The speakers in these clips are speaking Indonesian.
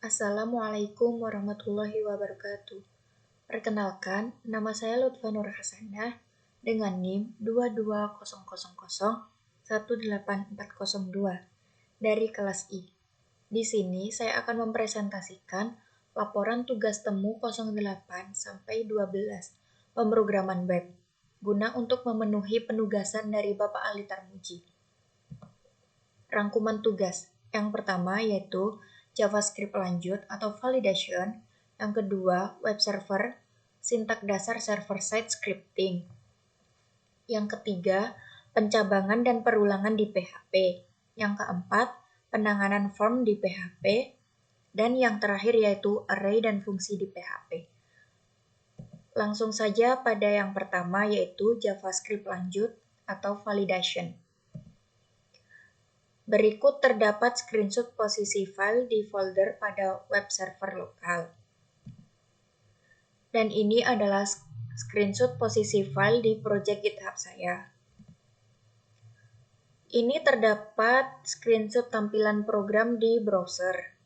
Assalamualaikum warahmatullahi wabarakatuh. Perkenalkan, nama saya Lutfa Nur Hasanah dengan NIM 22000184002 dari kelas I. Di sini saya akan mempresentasikan laporan tugas temu 08 sampai 12 pemrograman web guna untuk memenuhi penugasan dari Bapak Ali Tarmuji. Rangkuman tugas yang pertama yaitu JavaScript lanjut atau validation, yang kedua web server, sintak dasar server-side scripting, yang ketiga pencabangan dan perulangan di PHP, yang keempat penanganan form di PHP, dan yang terakhir yaitu array dan fungsi di PHP. Langsung saja pada yang pertama yaitu JavaScript lanjut atau validation. Berikut terdapat screenshot posisi file di folder pada web server lokal. Dan ini adalah screenshot posisi file di project GitHub saya. Ini terdapat screenshot tampilan program di browser.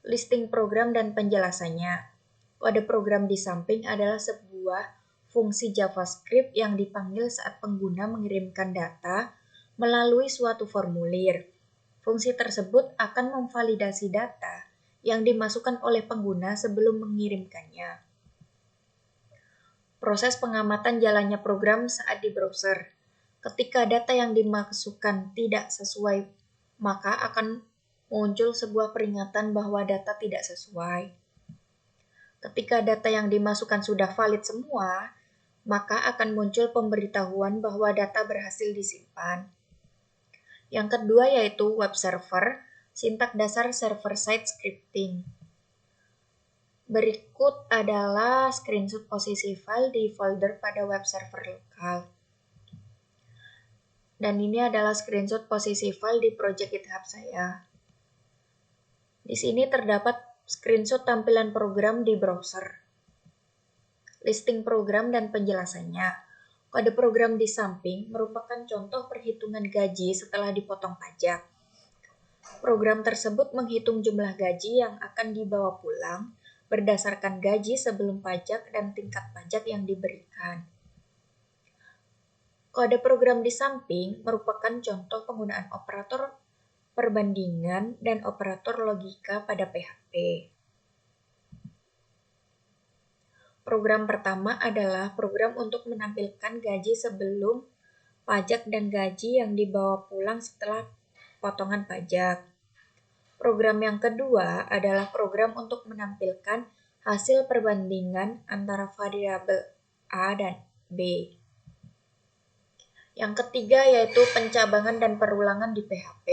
Listing program dan penjelasannya. Kode program di samping adalah sebuah fungsi JavaScript yang dipanggil saat pengguna mengirimkan data melalui suatu formulir. Fungsi tersebut akan memvalidasi data yang dimasukkan oleh pengguna sebelum mengirimkannya. Proses pengamatan jalannya program saat di browser. Ketika data yang dimasukkan tidak sesuai, maka akan muncul sebuah peringatan bahwa data tidak sesuai. Ketika data yang dimasukkan sudah valid semua, maka akan muncul pemberitahuan bahwa data berhasil disimpan. Yang kedua yaitu web server, sintak dasar server-side scripting. Berikut adalah screenshot posisi file di folder pada web server lokal. Dan ini adalah screenshot posisi file di project GitHub saya. Di sini terdapat screenshot tampilan program di browser. Listing program dan penjelasannya. Kode program di samping merupakan contoh perhitungan gaji setelah dipotong pajak. Program tersebut menghitung jumlah gaji yang akan dibawa pulang berdasarkan gaji sebelum pajak dan tingkat pajak yang diberikan. Kode program di samping merupakan contoh penggunaan operator perbandingan dan operator logika pada PHP. Program pertama adalah program untuk menampilkan gaji sebelum pajak dan gaji yang dibawa pulang setelah potongan pajak. Program yang kedua adalah program untuk menampilkan hasil perbandingan antara variabel A dan B. Yang ketiga yaitu pencabangan dan perulangan di PHP.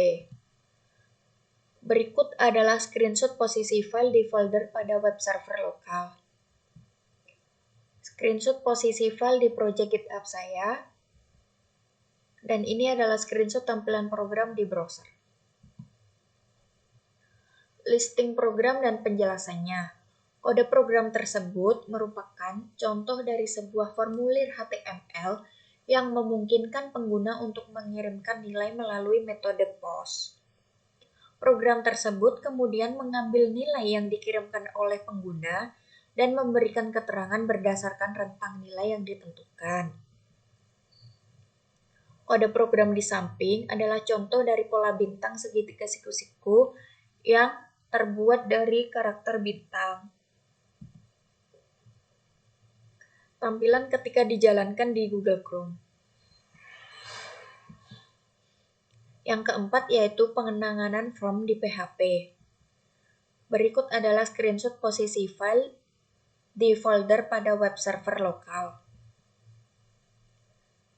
Berikut adalah screenshot posisi file di folder pada web server lokal. Screenshot posisi file di project GitHub saya. Dan ini adalah screenshot tampilan program di browser. Listing program dan penjelasannya. Kode program tersebut merupakan contoh dari sebuah formulir HTML yang memungkinkan pengguna untuk mengirimkan nilai melalui metode POST. Program tersebut kemudian mengambil nilai yang dikirimkan oleh pengguna dan memberikan keterangan berdasarkan rentang nilai yang ditentukan. Kode program di samping adalah contoh dari pola bintang segitiga siku-siku yang terbuat dari karakter bintang. Tampilan ketika dijalankan di Google Chrome. Yang keempat yaitu penanganan form di PHP. Berikut adalah screenshot posisi file di folder pada web server lokal.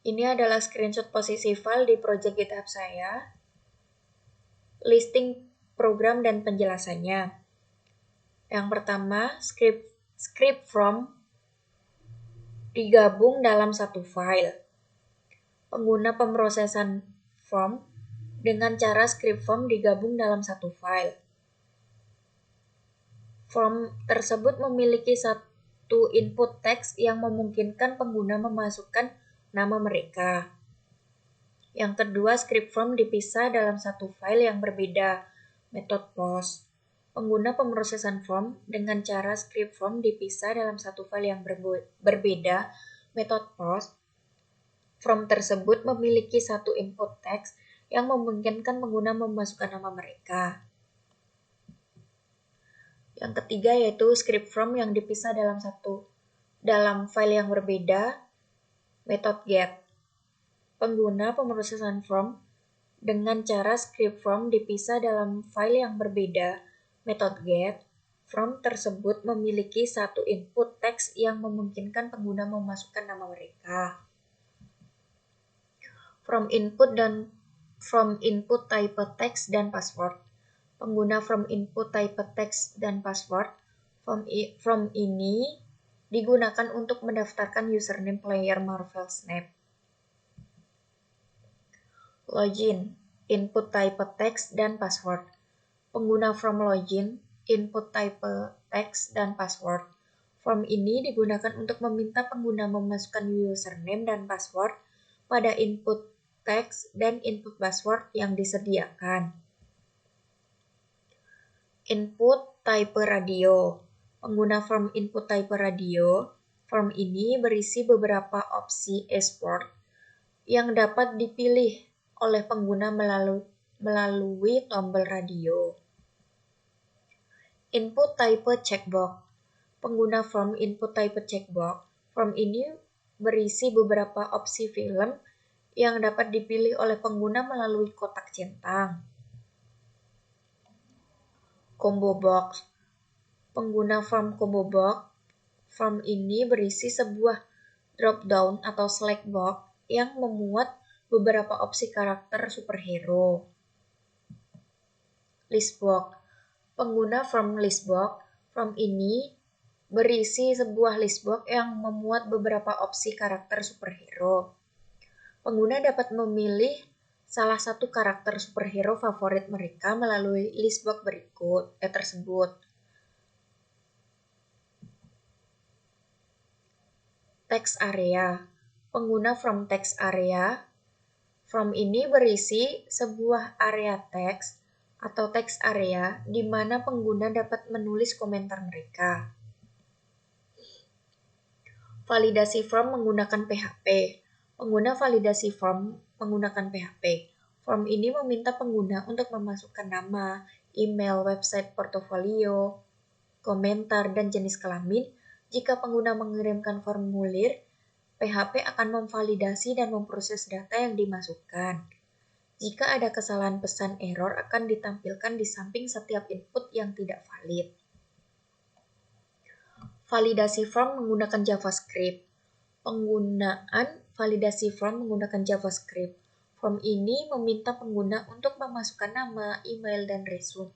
Ini adalah screenshot posisi file di project GitHub saya. Listing program dan penjelasannya. Yang pertama, script from digabung dalam satu file. Pengguna pemrosesan form dengan cara script form digabung dalam satu file. Form tersebut memiliki satu input teks yang memungkinkan pengguna memasukkan nama mereka. Yang kedua, script form dipisah dalam satu file yang berbeda, metode POST. Pengguna pemrosesan form dengan cara script form dipisah dalam satu file yang berbeda. Metode post form tersebut memiliki satu input teks yang memungkinkan pengguna memasukkan nama mereka. Yang ketiga yaitu script form yang dipisah dalam file yang berbeda. Metode get. Pengguna pemrosesan form dengan cara script form dipisah dalam file yang berbeda. Metode get. Form tersebut memiliki satu input teks yang memungkinkan pengguna memasukkan nama mereka. From input type text dan password. Pengguna from input type text dan password. From ini digunakan untuk mendaftarkan username player Marvel Snap. Login, input type text dan password. Pengguna from login, input type text dan password. Form ini digunakan untuk meminta pengguna memasukkan username dan password pada input text dan input password yang disediakan. Input type radio. Pengguna form input type radio. Form ini berisi beberapa opsi export yang dapat dipilih oleh pengguna melalui tombol radio. Input type checkbox. Pengguna form input type checkbox. Form ini berisi beberapa opsi film yang dapat dipilih oleh pengguna melalui kotak centang. Combo box. Pengguna form combo box. Form ini berisi sebuah drop-down atau select box yang memuat beberapa opsi karakter superhero. Listbox. Pengguna form listbox. Form ini berisi sebuah listbox yang memuat beberapa opsi karakter superhero. Pengguna dapat memilih salah satu karakter superhero favorit mereka melalui listbox tersebut. Text area. Pengguna from text area. From ini berisi sebuah area teks atau text area di mana pengguna dapat menulis komentar mereka. Validasi form menggunakan PHP. Pengguna validasi form menggunakan PHP. Form ini meminta pengguna untuk memasukkan nama, email, website, portofolio, komentar, dan jenis kelamin. Jika pengguna mengirimkan formulir, PHP akan memvalidasi dan memproses data yang dimasukkan. Jika ada kesalahan pesan error akan ditampilkan di samping setiap input yang tidak valid. Validasi form menggunakan JavaScript. Penggunaan validasi form menggunakan JavaScript. Form ini meminta pengguna untuk memasukkan nama, email, dan resume.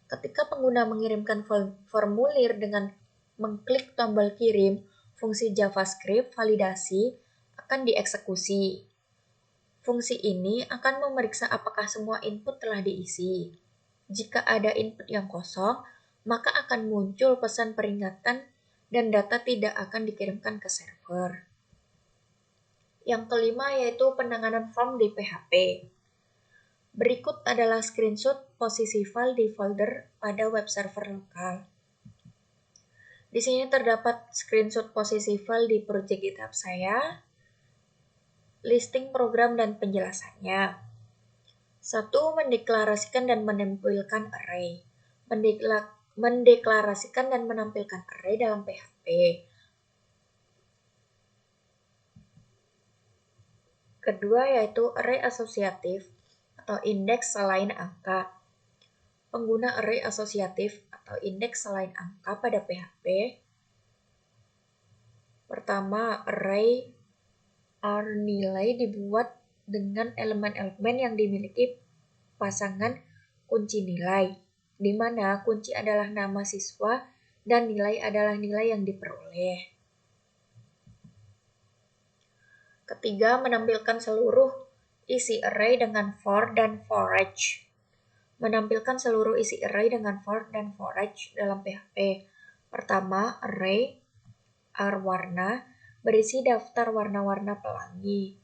Ketika pengguna mengirimkan formulir dengan mengklik tombol kirim, fungsi JavaScript validasi akan dieksekusi. Fungsi ini akan memeriksa apakah semua input telah diisi. Jika ada input yang kosong, maka akan muncul pesan peringatan dan data tidak akan dikirimkan ke server. Yang kelima yaitu penanganan form di PHP. Berikut adalah screenshot posisi file di folder pada web server lokal. Di sini terdapat screenshot posisi file di project GitHub saya, listing program dan penjelasannya. 1. Mendeklarasikan dan menampilkan array. Mendeklarasikan dan menampilkan array dalam PHP. Kedua yaitu array asosiatif atau indeks selain angka. Pengguna array asosiatif atau indeks selain angka pada PHP. Pertama, array nilai dibuat dengan elemen-elemen yang dimiliki pasangan kunci nilai, di mana kunci adalah nama siswa dan nilai adalah nilai yang diperoleh. Ketiga, menampilkan seluruh isi array dengan for dan for each. Menampilkan seluruh isi array dengan for dan for each dalam PHP. Pertama, array warna berisi daftar warna-warna pelangi.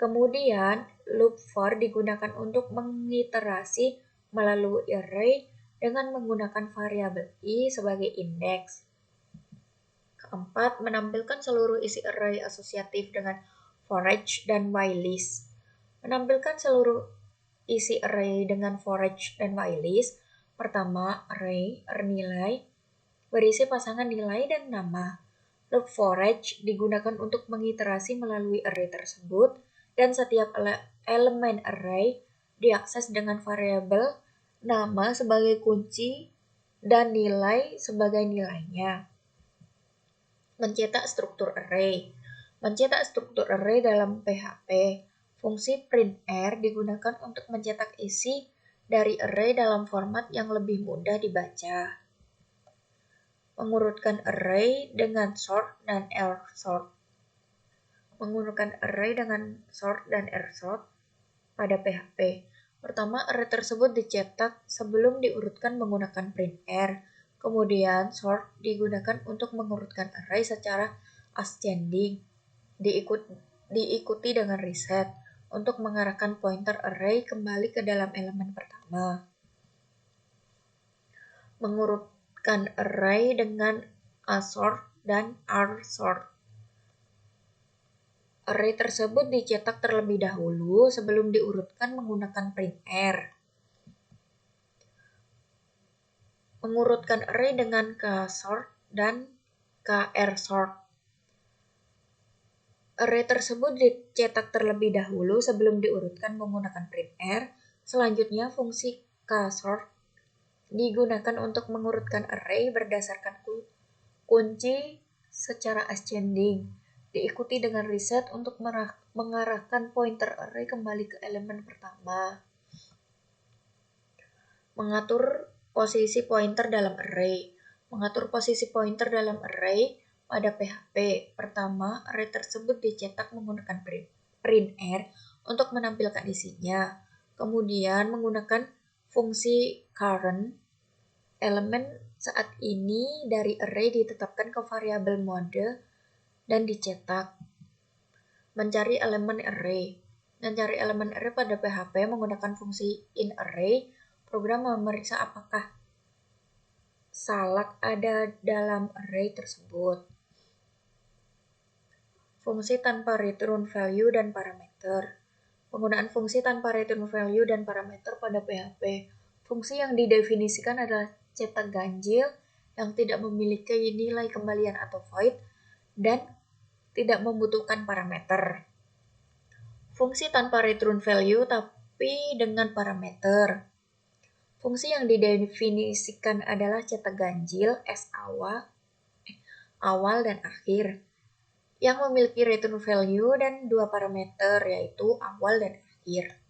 Kemudian, loop for digunakan untuk mengiterasi melalui array dengan menggunakan variabel i sebagai indeks. Keempat, menampilkan seluruh isi array asosiatif dengan for each dan whitelist. Menampilkan seluruh isi array dengan for each dan whitelist. Pertama, array nilai berisi pasangan nilai dan nama. Loop for each digunakan untuk mengiterasi melalui array tersebut, dan setiap elemen array diakses dengan variabel nama sebagai kunci dan nilai sebagai nilainya. Mencetak struktur array. Mencetak struktur array dalam PHP. Fungsi printr digunakan untuk mencetak isi dari array dalam format yang lebih mudah dibaca. Mengurutkan array dengan sort dan rsort. Mengurutkan array dengan sort dan rsort pada PHP. Pertama, array tersebut dicetak sebelum diurutkan menggunakan printr. Kemudian, sort digunakan untuk mengurutkan array secara ascending. Diikuti dengan reset untuk mengarahkan pointer array kembali ke dalam elemen pertama. Mengurutkan array dengan asort dan rsort. Array tersebut dicetak terlebih dahulu sebelum diurutkan menggunakan printr. Mengurutkan array dengan ksort dan krsort. Array tersebut dicetak terlebih dahulu sebelum diurutkan menggunakan printr. Selanjutnya, fungsi ksort digunakan untuk mengurutkan array berdasarkan kunci secara ascending. Diikuti dengan reset untuk mengarahkan pointer array kembali ke elemen pertama. Mengatur posisi pointer dalam array. Mengatur posisi pointer dalam array pada PHP. Pertama, array tersebut dicetak menggunakan printr untuk menampilkan isinya. Kemudian menggunakan fungsi current, elemen saat ini dari array ditetapkan ke variabel mode dan dicetak. Mencari elemen array. Mencari elemen array pada PHP menggunakan fungsi inArray. Program memeriksa apakah salak ada dalam array tersebut. Fungsi tanpa return value dan parameter. Penggunaan fungsi tanpa return value dan parameter pada PHP. Fungsi yang didefinisikan adalah cetak ganjil yang tidak memiliki nilai kembalian atau void dan tidak membutuhkan parameter. Fungsi tanpa return value tapi dengan parameter. Fungsi yang didefinisikan adalah cetak ganjil awal dan akhir, yang memiliki return value dan dua parameter, yaitu awal dan akhir.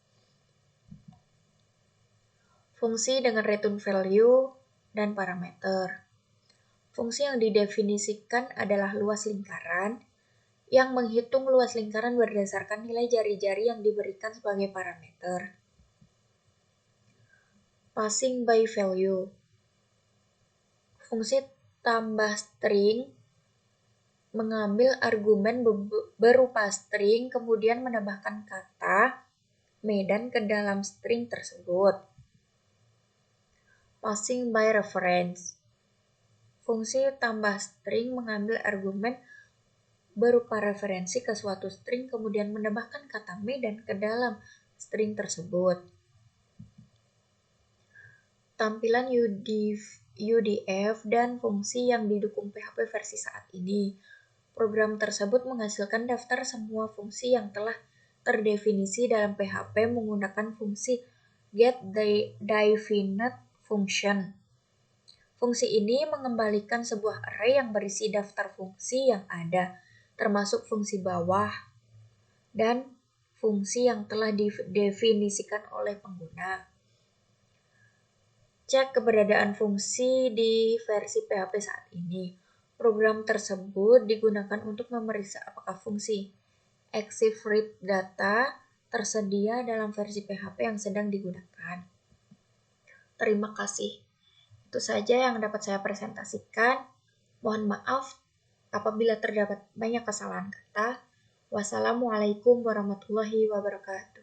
Fungsi dengan return value dan parameter. Fungsi yang didefinisikan adalah luas lingkaran, yang menghitung luas lingkaran berdasarkan nilai jari-jari yang diberikan sebagai parameter. Passing by value. Fungsi tambah string mengambil argumen berupa string, kemudian menambahkan kata medan ke dalam string tersebut. Passing by reference. Fungsi tambah string mengambil argumen berupa referensi ke suatu string, kemudian menambahkan kata medan ke dalam string tersebut. Tampilan UDF dan fungsi yang didukung PHP versi saat ini. Program tersebut menghasilkan daftar semua fungsi yang telah terdefinisi dalam PHP menggunakan fungsi getDefined function. Fungsi ini mengembalikan sebuah array yang berisi daftar fungsi yang ada, termasuk fungsi bawah dan fungsi yang telah didefinisikan oleh pengguna. Cek keberadaan fungsi di versi PHP saat ini. Program tersebut digunakan untuk memeriksa apakah fungsi ExifReadData tersedia dalam versi PHP yang sedang digunakan. Terima kasih. Itu saja yang dapat saya presentasikan. Mohon maaf apabila terdapat banyak kesalahan kata. Wassalamualaikum warahmatullahi wabarakatuh.